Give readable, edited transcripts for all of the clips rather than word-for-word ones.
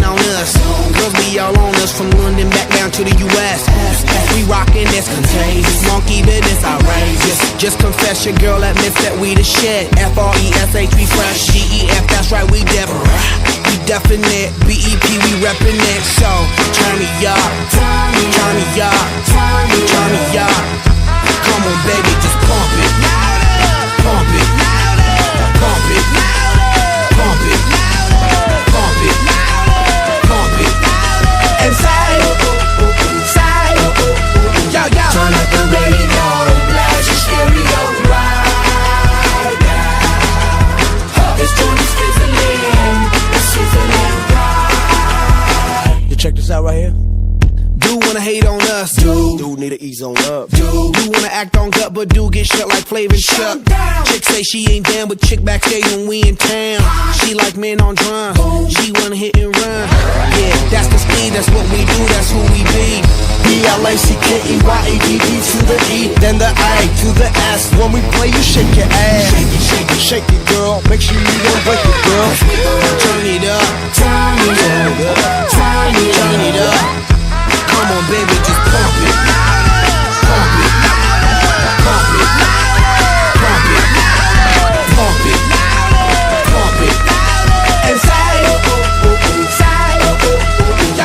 hating on us. Girls be all on us from London back down to the US. We rockin' this contagious, monkey business outrageous. Just confess your girl admits that we the shit. FRESH, we fresh. GEF, that's right, we different. We definite. BEP, we reppin' it. So turn me up, turn me up, turn me up. Come on, baby, just pump it, pump it, pump it, pump it, pump it, pump it, and say, yo, yo. Turn up the radio, blast your stereo right now. This joint is fizzling, it's sizzling right. You check this out right here. Dude wanna hate on us, dude need to ease on up, dude wanna act on gut, but dude get shut like Flavor Chuck. Chick say she ain't down, but chick backstage when we in town. She like men on drum, she wanna hit and run. Yeah, that's the speed, that's what we do, that's who we be. BLACKEYADD to the E, then the A to the S. When we play, you shake your ass. Shake it, shake it, shake it, girl. Make sure you don't break it, girl. Turn it up, turn it up, turn it up. Come on, baby, just pump it, pump it, pump it, pump it, pump it, pump it, and say, yo,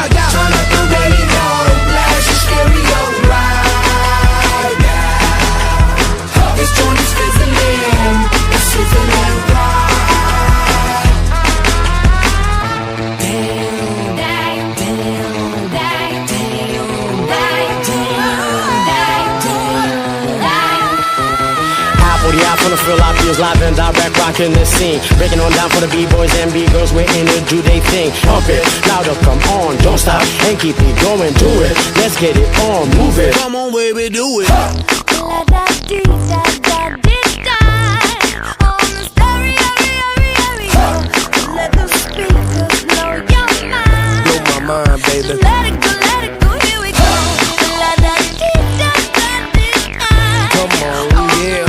yo. Turn up the radio, blast your stereo right now. This joint is fizzling, it's sizzling right. Gonna feel our feels live and direct, rocking the scene. Breaking on down for the B-boys and B-girls, we're in it, do they thing. Pump it, louder, come on, don't stop, and keep it going, do it. Let's get it on, move it. Come on, baby, do it. Let the speakers blow your mind. Blow my mind, baby. Let it go, here we go. Come on, yeah.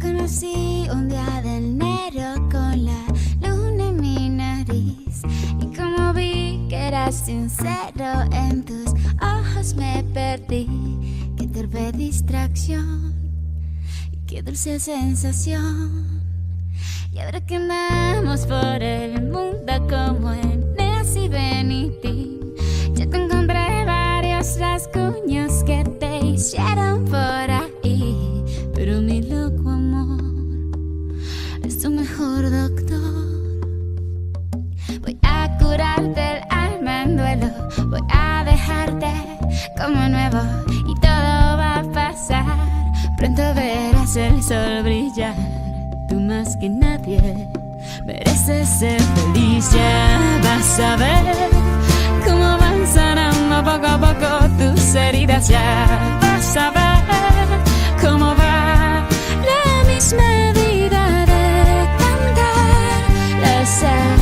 Conocí un día de enero con la luna en mi nariz. Y como vi que eras sincero, en tus ojos me perdí. Qué torpe distracción y qué dulce sensación. Y ahora que andamos por el mundo como en Nancy Benitín, yo te encontré varios rasguños que te hicieron por ahí. Pero mi loco amor es tu mejor doctor. Voy a curarte el alma en duelo. Voy a dejarte como nuevo y todo va a pasar. Pronto verás el sol brillar. Tú más que nadie mereces ser feliz. Ya vas a ver cómo van sanando poco a poco tus heridas. Ya vas a ver cómo va la misma vida de cantar la sal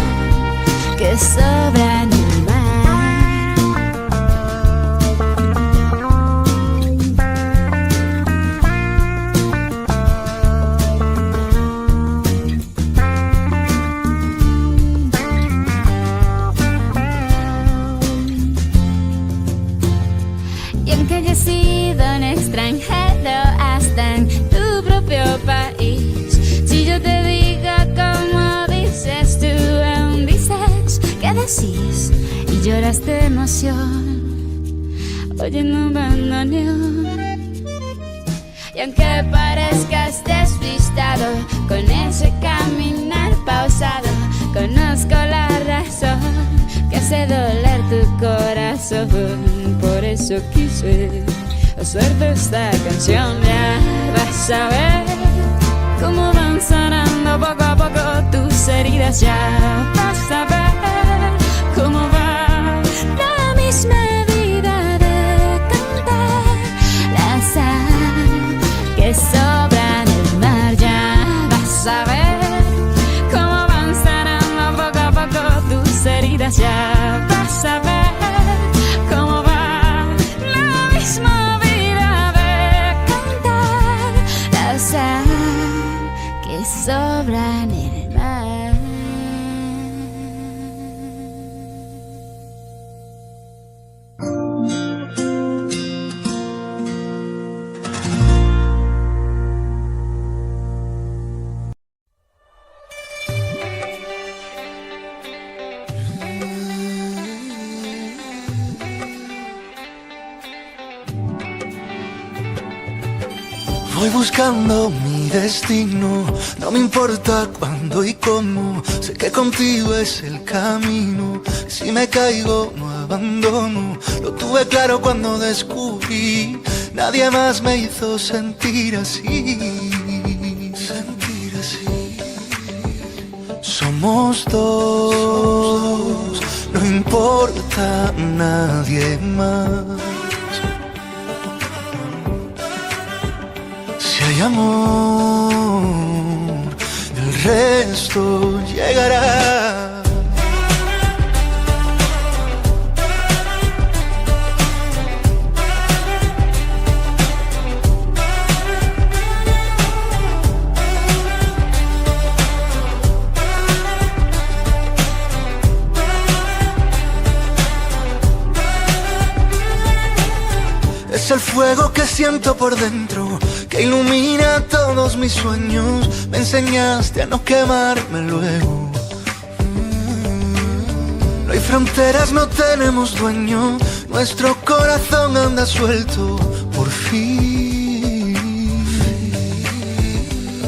que sobra en el mar. Y aunque haya sido un extranjero hasta en tu propio país, si yo te digo como dices tú aún dices que decís y lloras de emoción oyendo un bandoneón. Y Y aunque parezcas despistado con ese caminar pausado, conozco la razón que hace doler tu corazón. Por eso quise hacerte esta canción. Ya vas a ver cómo van sanando poco a poco tus heridas. Ya vas a ver cómo va la misma vida de cantar, la sal que sobra en el mar. Ya vas a ver cómo van sanando poco a poco tus heridas. Ya vas a ver cómo va la misma vida de cantar, la sal que sobra en el mar. Voy buscando mi destino, no me importa cuándo y cómo. Sé que contigo es el camino, si me caigo no abandono. Lo tuve claro cuando descubrí, nadie más me hizo sentir así. Sentir así. Somos dos, no importa nadie más. Si hay amor, el resto llegará. Es el fuego que siento por dentro, que ilumina todos mis sueños. Me enseñaste a no quemarme luego. No hay fronteras, no tenemos dueño. Nuestro corazón anda suelto, por fin.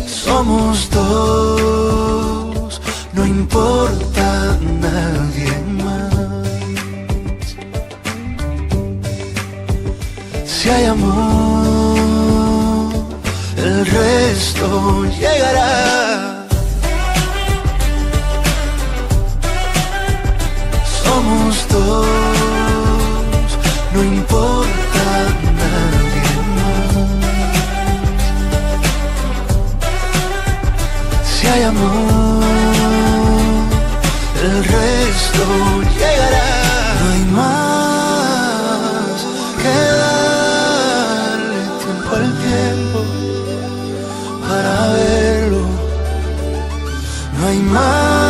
Somos dos, no importa nadie más. Si hay amor, el resto llegará. Somos dos, no importa nadie más. Si hay amor, el resto llegará. No hay más que darle tiempo al tiempo para verlo. No hay más